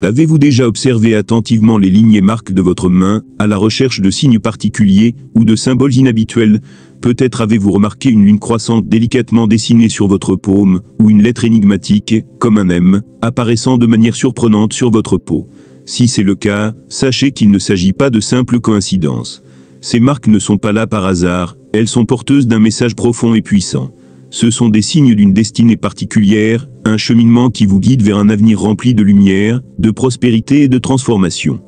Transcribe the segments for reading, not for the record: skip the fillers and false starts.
Avez-vous déjà observé attentivement les lignes et marques de votre main, à la recherche de signes particuliers, ou de symboles inhabituels? Peut-être avez-vous remarqué une lune croissante délicatement dessinée sur votre paume, ou une lettre énigmatique, comme un M, apparaissant de manière surprenante sur votre peau. Si c'est le cas, sachez qu'il ne s'agit pas de simples coïncidences. Ces marques ne sont pas là par hasard, elles sont porteuses d'un message profond et puissant. Ce sont des signes d'une destinée particulière, un cheminement qui vous guide vers un avenir rempli de lumière, de prospérité et de transformation.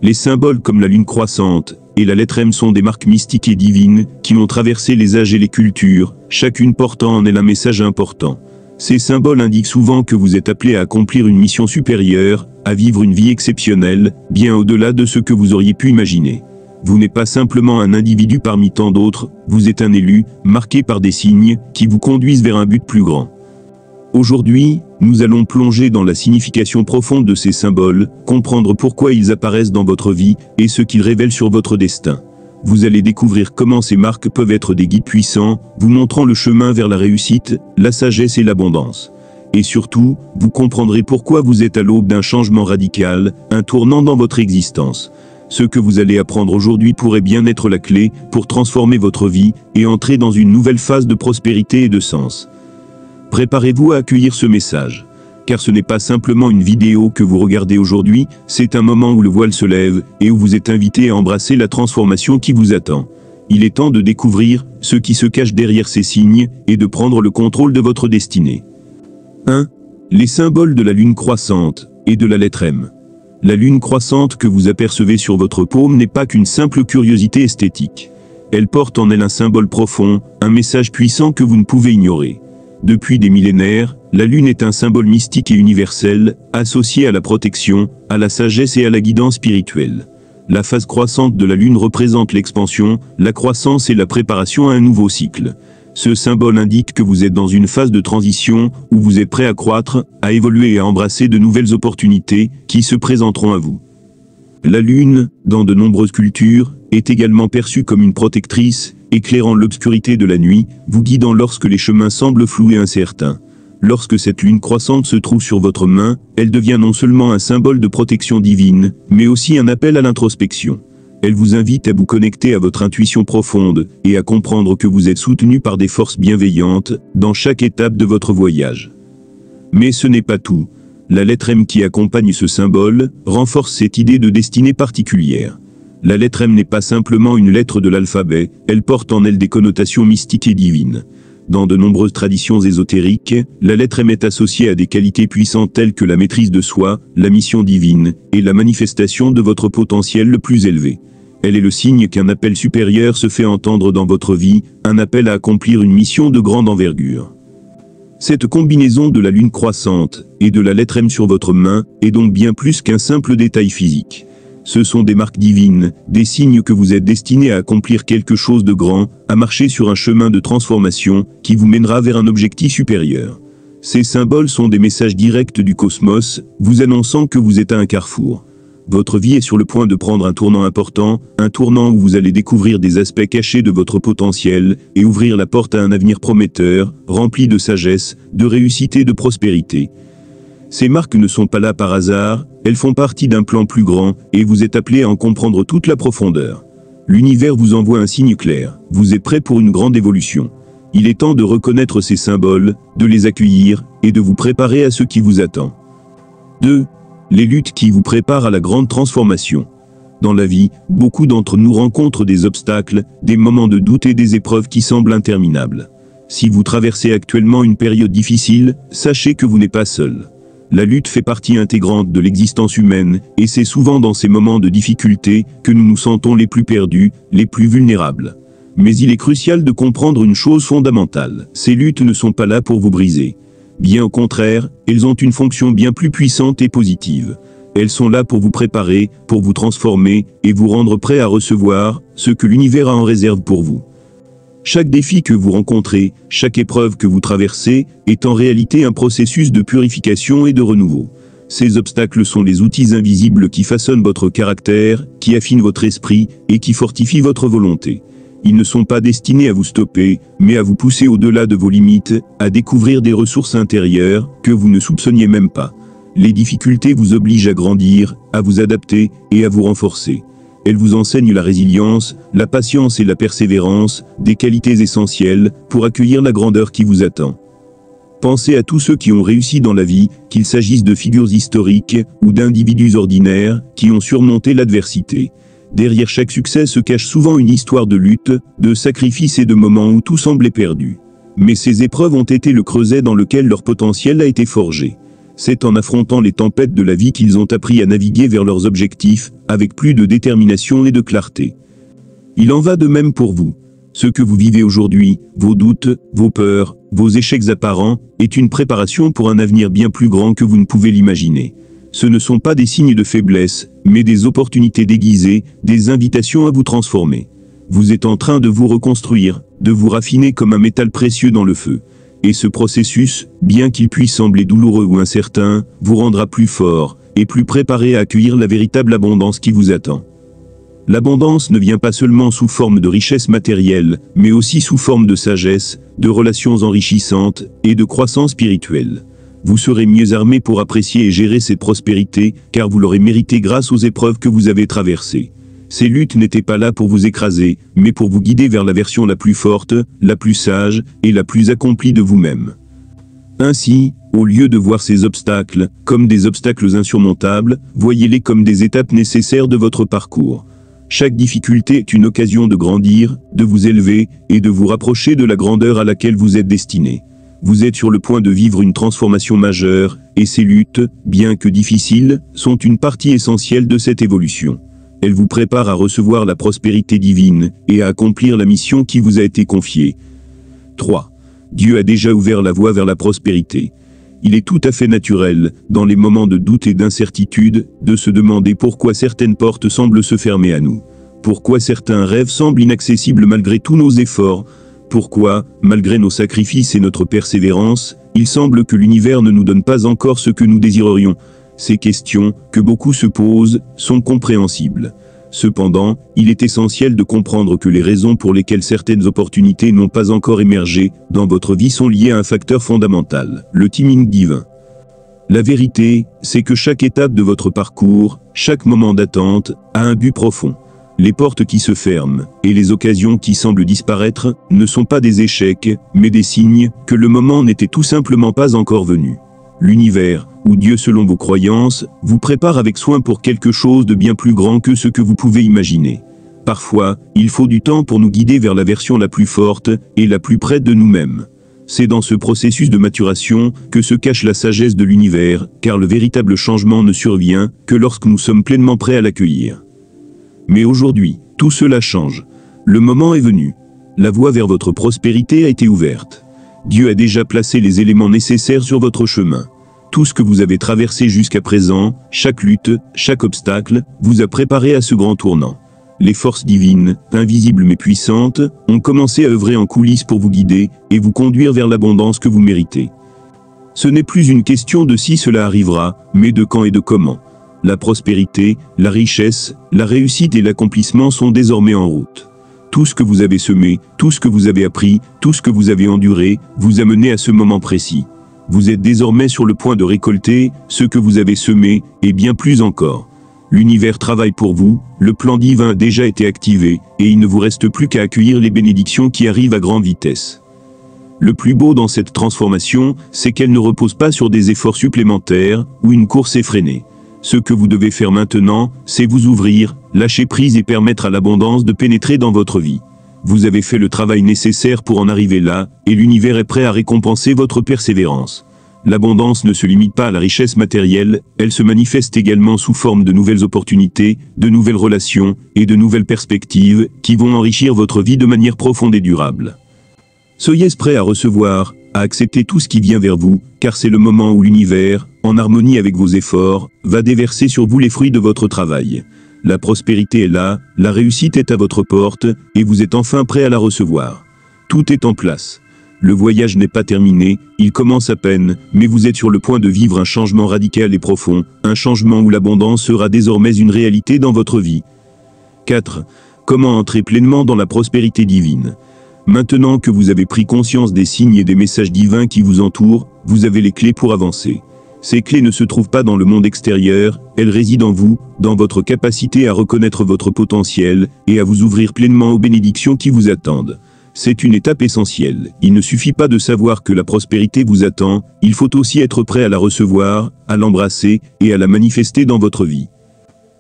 Les symboles comme la lune croissante et la lettre M sont des marques mystiques et divines qui ont traversé les âges et les cultures, chacune portant en elle un message important. Ces symboles indiquent souvent que vous êtes appelé à accomplir une mission supérieure, à vivre une vie exceptionnelle, bien au-delà de ce que vous auriez pu imaginer. Vous n'êtes pas simplement un individu parmi tant d'autres, vous êtes un élu, marqué par des signes, qui vous conduisent vers un but plus grand. Aujourd'hui, nous allons plonger dans la signification profonde de ces symboles, comprendre pourquoi ils apparaissent dans votre vie, et ce qu'ils révèlent sur votre destin. Vous allez découvrir comment ces marques peuvent être des guides puissants, vous montrant le chemin vers la réussite, la sagesse et l'abondance. Et surtout, vous comprendrez pourquoi vous êtes à l'aube d'un changement radical, un tournant dans votre existence. Ce que vous allez apprendre aujourd'hui pourrait bien être la clé pour transformer votre vie et entrer dans une nouvelle phase de prospérité et de sens. Préparez-vous à accueillir ce message, car ce n'est pas simplement une vidéo que vous regardez aujourd'hui, c'est un moment où le voile se lève et où vous êtes invité à embrasser la transformation qui vous attend. Il est temps de découvrir ce qui se cache derrière ces signes et de prendre le contrôle de votre destinée. 1. Les symboles de la lune croissante et de la lettre M. La lune croissante que vous apercevez sur votre paume n'est pas qu'une simple curiosité esthétique. Elle porte en elle un symbole profond, un message puissant que vous ne pouvez ignorer. Depuis des millénaires, la lune est un symbole mystique et universel, associé à la protection, à la sagesse et à la guidance spirituelle. La phase croissante de la lune représente l'expansion, la croissance et la préparation à un nouveau cycle. Ce symbole indique que vous êtes dans une phase de transition où vous êtes prêt à croître, à évoluer et à embrasser de nouvelles opportunités qui se présenteront à vous. La lune, dans de nombreuses cultures, est également perçue comme une protectrice, éclairant l'obscurité de la nuit, vous guidant lorsque les chemins semblent flous et incertains. Lorsque cette lune croissante se trouve sur votre main, elle devient non seulement un symbole de protection divine, mais aussi un appel à l'introspection. Elle vous invite à vous connecter à votre intuition profonde et à comprendre que vous êtes soutenu par des forces bienveillantes dans chaque étape de votre voyage. Mais ce n'est pas tout. La lettre M qui accompagne ce symbole renforce cette idée de destinée particulière. La lettre M n'est pas simplement une lettre de l'alphabet, elle porte en elle des connotations mystiques et divines. Dans de nombreuses traditions ésotériques, la lettre M est associée à des qualités puissantes telles que la maîtrise de soi, la mission divine et la manifestation de votre potentiel le plus élevé. Elle est le signe qu'un appel supérieur se fait entendre dans votre vie, un appel à accomplir une mission de grande envergure. Cette combinaison de la lune croissante et de la lettre M sur votre main est donc bien plus qu'un simple détail physique. Ce sont des marques divines, des signes que vous êtes destiné à accomplir quelque chose de grand, à marcher sur un chemin de transformation qui vous mènera vers un objectif supérieur. Ces symboles sont des messages directs du cosmos, vous annonçant que vous êtes à un carrefour. Votre vie est sur le point de prendre un tournant important, un tournant où vous allez découvrir des aspects cachés de votre potentiel et ouvrir la porte à un avenir prometteur, rempli de sagesse, de réussite et de prospérité. Ces marques ne sont pas là par hasard, elles font partie d'un plan plus grand et vous êtes appelé à en comprendre toute la profondeur. L'univers vous envoie un signe clair, vous êtes prêt pour une grande évolution. Il est temps de reconnaître ces symboles, de les accueillir et de vous préparer à ce qui vous attend. 2. Les luttes qui vous préparent à la grande transformation. Dans la vie, beaucoup d'entre nous rencontrent des obstacles, des moments de doute et des épreuves qui semblent interminables. Si vous traversez actuellement une période difficile, sachez que vous n'êtes pas seul. La lutte fait partie intégrante de l'existence humaine, et c'est souvent dans ces moments de difficulté que nous nous sentons les plus perdus, les plus vulnérables. Mais il est crucial de comprendre une chose fondamentale, ces luttes ne sont pas là pour vous briser. Bien au contraire, elles ont une fonction bien plus puissante et positive. Elles sont là pour vous préparer, pour vous transformer, et vous rendre prêt à recevoir ce que l'univers a en réserve pour vous. Chaque défi que vous rencontrez, chaque épreuve que vous traversez, est en réalité un processus de purification et de renouveau. Ces obstacles sont les outils invisibles qui façonnent votre caractère, qui affinent votre esprit, et qui fortifient votre volonté. Ils ne sont pas destinés à vous stopper, mais à vous pousser au-delà de vos limites, à découvrir des ressources intérieures que vous ne soupçonniez même pas. Les difficultés vous obligent à grandir, à vous adapter et à vous renforcer. Elles vous enseignent la résilience, la patience et la persévérance, des qualités essentielles pour accueillir la grandeur qui vous attend. Pensez à tous ceux qui ont réussi dans la vie, qu'il s'agisse de figures historiques ou d'individus ordinaires qui ont surmonté l'adversité. Derrière chaque succès se cache souvent une histoire de lutte, de sacrifice et de moments où tout semblait perdu. Mais ces épreuves ont été le creuset dans lequel leur potentiel a été forgé. C'est en affrontant les tempêtes de la vie qu'ils ont appris à naviguer vers leurs objectifs, avec plus de détermination et de clarté. Il en va de même pour vous. Ce que vous vivez aujourd'hui, vos doutes, vos peurs, vos échecs apparents, est une préparation pour un avenir bien plus grand que vous ne pouvez l'imaginer. Ce ne sont pas des signes de faiblesse, mais des opportunités déguisées, des invitations à vous transformer. Vous êtes en train de vous reconstruire, de vous raffiner comme un métal précieux dans le feu. Et ce processus, bien qu'il puisse sembler douloureux ou incertain, vous rendra plus fort et plus préparé à accueillir la véritable abondance qui vous attend. L'abondance ne vient pas seulement sous forme de richesse matérielle, mais aussi sous forme de sagesse, de relations enrichissantes et de croissance spirituelle. Vous serez mieux armé pour apprécier et gérer cette prospérité, car vous l'aurez mérité grâce aux épreuves que vous avez traversées. Ces luttes n'étaient pas là pour vous écraser, mais pour vous guider vers la version la plus forte, la plus sage et la plus accomplie de vous-même. Ainsi, au lieu de voir ces obstacles comme des obstacles insurmontables, voyez-les comme des étapes nécessaires de votre parcours. Chaque difficulté est une occasion de grandir, de vous élever et de vous rapprocher de la grandeur à laquelle vous êtes destiné. Vous êtes sur le point de vivre une transformation majeure, et ces luttes, bien que difficiles, sont une partie essentielle de cette évolution. Elles vous préparent à recevoir la prospérité divine et à accomplir la mission qui vous a été confiée. 3. Dieu a déjà ouvert la voie vers la prospérité. Il est tout à fait naturel, dans les moments de doute et d'incertitude, de se demander pourquoi certaines portes semblent se fermer à nous. Pourquoi certains rêves semblent inaccessibles malgré tous nos efforts. Pourquoi, malgré nos sacrifices et notre persévérance, il semble que l'univers ne nous donne pas encore ce que nous désirerions. Ces questions, que beaucoup se posent, sont compréhensibles. Cependant, il est essentiel de comprendre que les raisons pour lesquelles certaines opportunités n'ont pas encore émergé dans votre vie sont liées à un facteur fondamental, le timing divin. La vérité, c'est que chaque étape de votre parcours, chaque moment d'attente, a un but profond. Les portes qui se ferment et les occasions qui semblent disparaître ne sont pas des échecs, mais des signes que le moment n'était tout simplement pas encore venu. L'univers, ou Dieu selon vos croyances, vous prépare avec soin pour quelque chose de bien plus grand que ce que vous pouvez imaginer. Parfois, il faut du temps pour nous guider vers la version la plus forte et la plus près de nous-mêmes. C'est dans ce processus de maturation que se cache la sagesse de l'univers, car le véritable changement ne survient que lorsque nous sommes pleinement prêts à l'accueillir. Mais aujourd'hui, tout cela change. Le moment est venu. La voie vers votre prospérité a été ouverte. Dieu a déjà placé les éléments nécessaires sur votre chemin. Tout ce que vous avez traversé jusqu'à présent, chaque lutte, chaque obstacle, vous a préparé à ce grand tournant. Les forces divines, invisibles mais puissantes, ont commencé à œuvrer en coulisses pour vous guider et vous conduire vers l'abondance que vous méritez. Ce n'est plus une question de si cela arrivera, mais de quand et de comment. La prospérité, la richesse, la réussite et l'accomplissement sont désormais en route. Tout ce que vous avez semé, tout ce que vous avez appris, tout ce que vous avez enduré, vous a mené à ce moment précis. Vous êtes désormais sur le point de récolter ce que vous avez semé, et bien plus encore. L'univers travaille pour vous, le plan divin a déjà été activé, et il ne vous reste plus qu'à accueillir les bénédictions qui arrivent à grande vitesse. Le plus beau dans cette transformation, c'est qu'elle ne repose pas sur des efforts supplémentaires, ou une course effrénée. Ce que vous devez faire maintenant, c'est vous ouvrir, lâcher prise et permettre à l'abondance de pénétrer dans votre vie. Vous avez fait le travail nécessaire pour en arriver là, et l'univers est prêt à récompenser votre persévérance. L'abondance ne se limite pas à la richesse matérielle, elle se manifeste également sous forme de nouvelles opportunités, de nouvelles relations, et de nouvelles perspectives, qui vont enrichir votre vie de manière profonde et durable. Soyez prêts à recevoir, à accepter tout ce qui vient vers vous, car c'est le moment où l'univers, en harmonie avec vos efforts, va déverser sur vous les fruits de votre travail. La prospérité est là, la réussite est à votre porte, et vous êtes enfin prêt à la recevoir. Tout est en place. Le voyage n'est pas terminé, il commence à peine, mais vous êtes sur le point de vivre un changement radical et profond, un changement où l'abondance sera désormais une réalité dans votre vie. 4. Comment entrer pleinement dans la prospérité divine? Maintenant que vous avez pris conscience des signes et des messages divins qui vous entourent, vous avez les clés pour avancer. Ces clés ne se trouvent pas dans le monde extérieur, elles résident en vous, dans votre capacité à reconnaître votre potentiel et à vous ouvrir pleinement aux bénédictions qui vous attendent. C'est une étape essentielle. Il ne suffit pas de savoir que la prospérité vous attend, il faut aussi être prêt à la recevoir, à l'embrasser et à la manifester dans votre vie.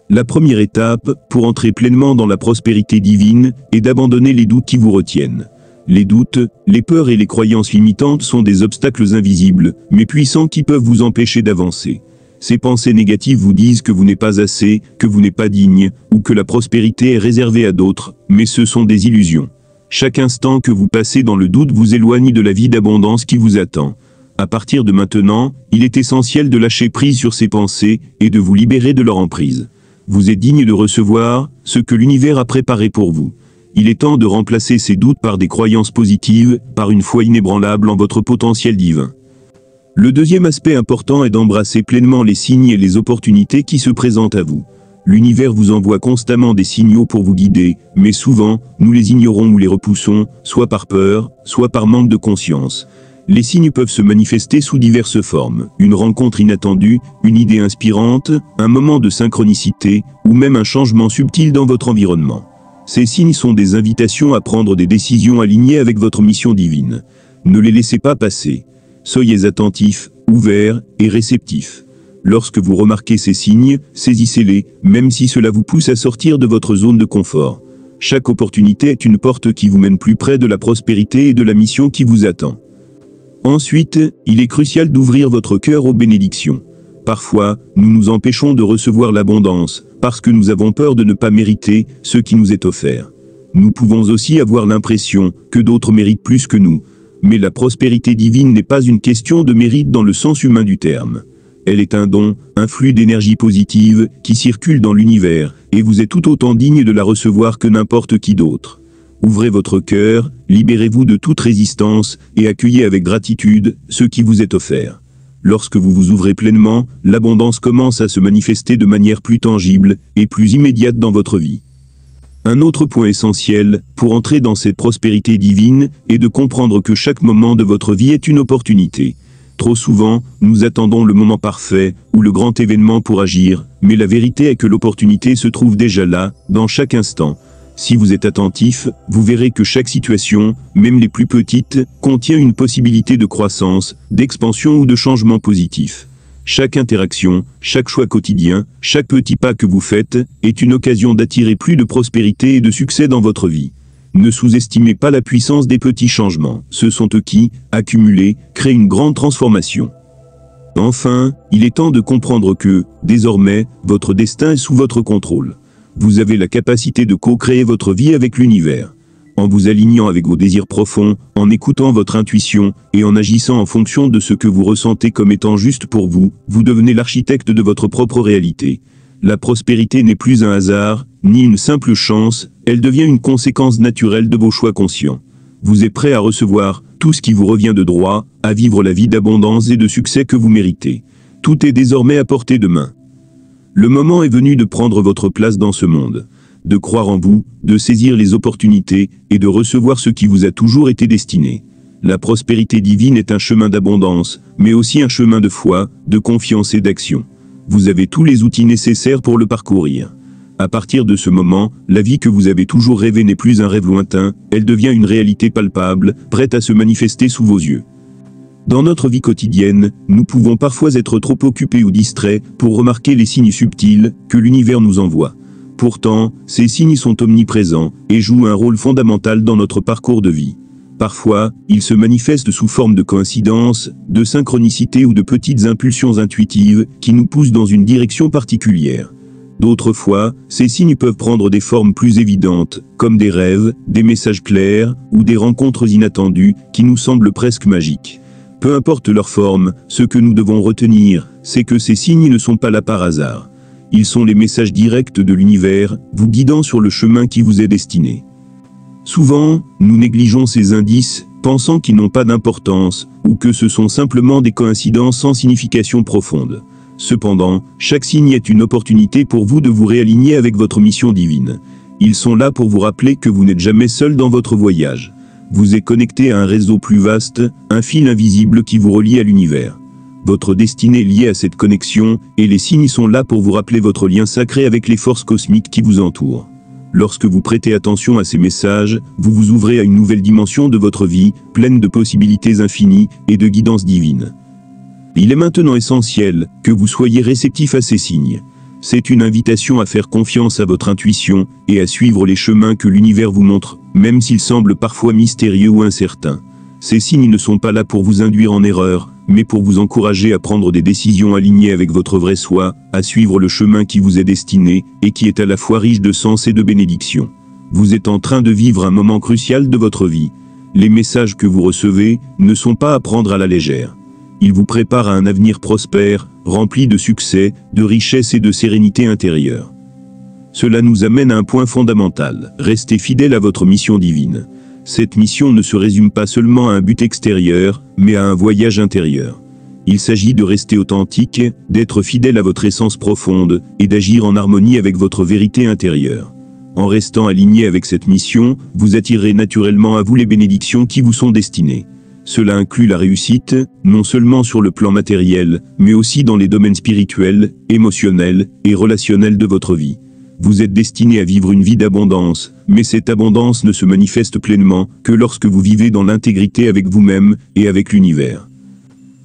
La première étape, pour entrer pleinement dans la prospérité divine, est d'abandonner les doutes qui vous retiennent. Les doutes, les peurs et les croyances limitantes sont des obstacles invisibles, mais puissants qui peuvent vous empêcher d'avancer. Ces pensées négatives vous disent que vous n'êtes pas assez, que vous n'êtes pas digne, ou que la prospérité est réservée à d'autres, mais ce sont des illusions. Chaque instant que vous passez dans le doute vous éloigne de la vie d'abondance qui vous attend. À partir de maintenant, il est essentiel de lâcher prise sur ces pensées et de vous libérer de leur emprise. Vous êtes digne de recevoir ce que l'univers a préparé pour vous. Il est temps de remplacer ces doutes par des croyances positives, par une foi inébranlable en votre potentiel divin. Le deuxième aspect important est d'embrasser pleinement les signes et les opportunités qui se présentent à vous. L'univers vous envoie constamment des signaux pour vous guider, mais souvent, nous les ignorons ou les repoussons, soit par peur, soit par manque de conscience. Les signes peuvent se manifester sous diverses formes, une rencontre inattendue, une idée inspirante, un moment de synchronicité, ou même un changement subtil dans votre environnement. Ces signes sont des invitations à prendre des décisions alignées avec votre mission divine. Ne les laissez pas passer. Soyez attentifs, ouverts et réceptifs. Lorsque vous remarquez ces signes, saisissez-les, même si cela vous pousse à sortir de votre zone de confort. Chaque opportunité est une porte qui vous mène plus près de la prospérité et de la mission qui vous attend. Ensuite, il est crucial d'ouvrir votre cœur aux bénédictions. Parfois, nous nous empêchons de recevoir l'abondance, parce que nous avons peur de ne pas mériter ce qui nous est offert. Nous pouvons aussi avoir l'impression que d'autres méritent plus que nous. Mais la prospérité divine n'est pas une question de mérite dans le sens humain du terme. Elle est un don, un flux d'énergie positive qui circule dans l'univers, et vous êtes tout autant digne de la recevoir que n'importe qui d'autre. Ouvrez votre cœur, libérez-vous de toute résistance, et accueillez avec gratitude ce qui vous est offert. Lorsque vous vous ouvrez pleinement, l'abondance commence à se manifester de manière plus tangible et plus immédiate dans votre vie. Un autre point essentiel, pour entrer dans cette prospérité divine, est de comprendre que chaque moment de votre vie est une opportunité. Trop souvent, nous attendons le moment parfait, ou le grand événement pour agir, mais la vérité est que l'opportunité se trouve déjà là, dans chaque instant. Si vous êtes attentif, vous verrez que chaque situation, même les plus petites, contient une possibilité de croissance, d'expansion ou de changement positif. Chaque interaction, chaque choix quotidien, chaque petit pas que vous faites, est une occasion d'attirer plus de prospérité et de succès dans votre vie. Ne sous-estimez pas la puissance des petits changements. Ce sont eux qui, accumulés, créent une grande transformation. Enfin, il est temps de comprendre que, désormais, votre destin est sous votre contrôle. Vous avez la capacité de co-créer votre vie avec l'univers. En vous alignant avec vos désirs profonds, en écoutant votre intuition, et en agissant en fonction de ce que vous ressentez comme étant juste pour vous, vous devenez l'architecte de votre propre réalité. La prospérité n'est plus un hasard, ni une simple chance, elle devient une conséquence naturelle de vos choix conscients. Vous êtes prêt à recevoir tout ce qui vous revient de droit, à vivre la vie d'abondance et de succès que vous méritez. Tout est désormais à portée de main. Le moment est venu de prendre votre place dans ce monde, de croire en vous, de saisir les opportunités et de recevoir ce qui vous a toujours été destiné. La prospérité divine est un chemin d'abondance, mais aussi un chemin de foi, de confiance et d'action. Vous avez tous les outils nécessaires pour le parcourir. À partir de ce moment, la vie que vous avez toujours rêvée n'est plus un rêve lointain, elle devient une réalité palpable, prête à se manifester sous vos yeux. Dans notre vie quotidienne, nous pouvons parfois être trop occupés ou distraits pour remarquer les signes subtils que l'univers nous envoie. Pourtant, ces signes sont omniprésents et jouent un rôle fondamental dans notre parcours de vie. Parfois, ils se manifestent sous forme de coïncidences, de synchronicité ou de petites impulsions intuitives qui nous poussent dans une direction particulière. D'autres fois, ces signes peuvent prendre des formes plus évidentes, comme des rêves, des messages clairs ou des rencontres inattendues qui nous semblent presque magiques. Peu importe leur forme, ce que nous devons retenir, c'est que ces signes ne sont pas là par hasard. Ils sont les messages directs de l'univers, vous guidant sur le chemin qui vous est destiné. Souvent, nous négligeons ces indices, pensant qu'ils n'ont pas d'importance, ou que ce sont simplement des coïncidences sans signification profonde. Cependant, chaque signe est une opportunité pour vous de vous réaligner avec votre mission divine. Ils sont là pour vous rappeler que vous n'êtes jamais seul dans votre voyage. Vous êtes connecté à un réseau plus vaste, un fil invisible qui vous relie à l'univers. Votre destinée est liée à cette connexion, et les signes sont là pour vous rappeler votre lien sacré avec les forces cosmiques qui vous entourent. Lorsque vous prêtez attention à ces messages, vous vous ouvrez à une nouvelle dimension de votre vie, pleine de possibilités infinies et de guidance divine. Il est maintenant essentiel que vous soyez réceptif à ces signes. C'est une invitation à faire confiance à votre intuition et à suivre les chemins que l'univers vous montre, même s'ils semblent parfois mystérieux ou incertains. Ces signes ne sont pas là pour vous induire en erreur, mais pour vous encourager à prendre des décisions alignées avec votre vrai soi, à suivre le chemin qui vous est destiné et qui est à la fois riche de sens et de bénédictions. Vous êtes en train de vivre un moment crucial de votre vie. Les messages que vous recevez ne sont pas à prendre à la légère. Ils vous préparent à un avenir prospère, rempli de succès, de richesse et de sérénité intérieure. Cela nous amène à un point fondamental. Restez fidèle à votre mission divine. Cette mission ne se résume pas seulement à un but extérieur, mais à un voyage intérieur. Il s'agit de rester authentique, d'être fidèle à votre essence profonde, et d'agir en harmonie avec votre vérité intérieure. En restant aligné avec cette mission, vous attirez naturellement à vous les bénédictions qui vous sont destinées. Cela inclut la réussite, non seulement sur le plan matériel, mais aussi dans les domaines spirituels, émotionnels et relationnels de votre vie. Vous êtes destiné à vivre une vie d'abondance, mais cette abondance ne se manifeste pleinement que lorsque vous vivez dans l'intégrité avec vous-même et avec l'univers.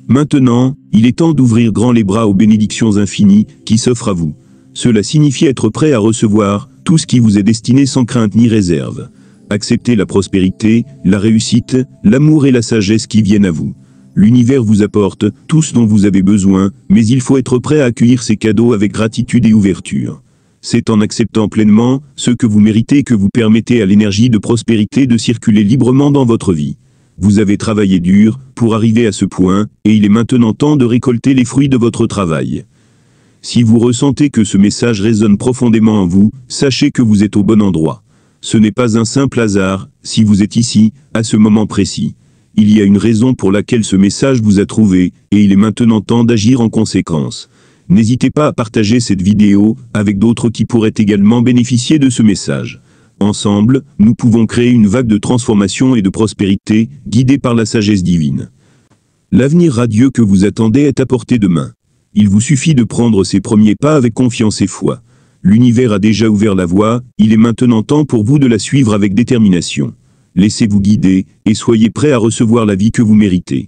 Maintenant, il est temps d'ouvrir grand les bras aux bénédictions infinies qui s'offrent à vous. Cela signifie être prêt à recevoir tout ce qui vous est destiné sans crainte ni réserve. Acceptez la prospérité, la réussite, l'amour et la sagesse qui viennent à vous. L'univers vous apporte tout ce dont vous avez besoin, mais il faut être prêt à accueillir ces cadeaux avec gratitude et ouverture. C'est en acceptant pleinement ce que vous méritez que vous permettez à l'énergie de prospérité de circuler librement dans votre vie. Vous avez travaillé dur pour arriver à ce point, et il est maintenant temps de récolter les fruits de votre travail. Si vous ressentez que ce message résonne profondément en vous, sachez que vous êtes au bon endroit. Ce n'est pas un simple hasard, si vous êtes ici, à ce moment précis. Il y a une raison pour laquelle ce message vous a trouvé, et il est maintenant temps d'agir en conséquence. N'hésitez pas à partager cette vidéo avec d'autres qui pourraient également bénéficier de ce message. Ensemble, nous pouvons créer une vague de transformation et de prospérité, guidée par la sagesse divine. L'avenir radieux que vous attendez est à portée de main. Il vous suffit de prendre ces premiers pas avec confiance et foi. L'univers a déjà ouvert la voie, il est maintenant temps pour vous de la suivre avec détermination. Laissez-vous guider, et soyez prêts à recevoir la vie que vous méritez.